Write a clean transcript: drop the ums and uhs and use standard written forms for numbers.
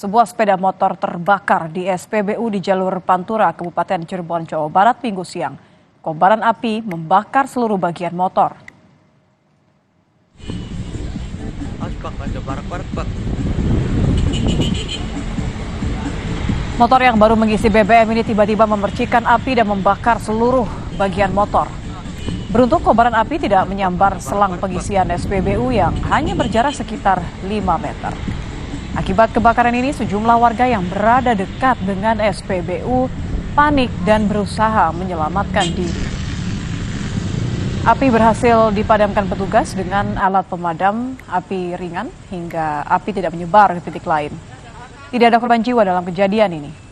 Sebuah sepeda motor terbakar di SPBU di jalur Pantura, Kabupaten Cirebon, Jawa Barat, Minggu siang. Kobaran api membakar seluruh bagian motor. Motor yang baru mengisi BBM ini tiba-tiba memercikan api dan membakar seluruh bagian motor. Beruntung kobaran api tidak menyambar selang pengisian SPBU yang hanya berjarak sekitar 5 meter. Akibat kebakaran ini, sejumlah warga yang berada dekat dengan SPBU panik dan berusaha menyelamatkan diri. Api berhasil dipadamkan petugas dengan alat pemadam api ringan hingga api tidak menyebar ke titik lain. Tidak ada korban jiwa dalam kejadian ini.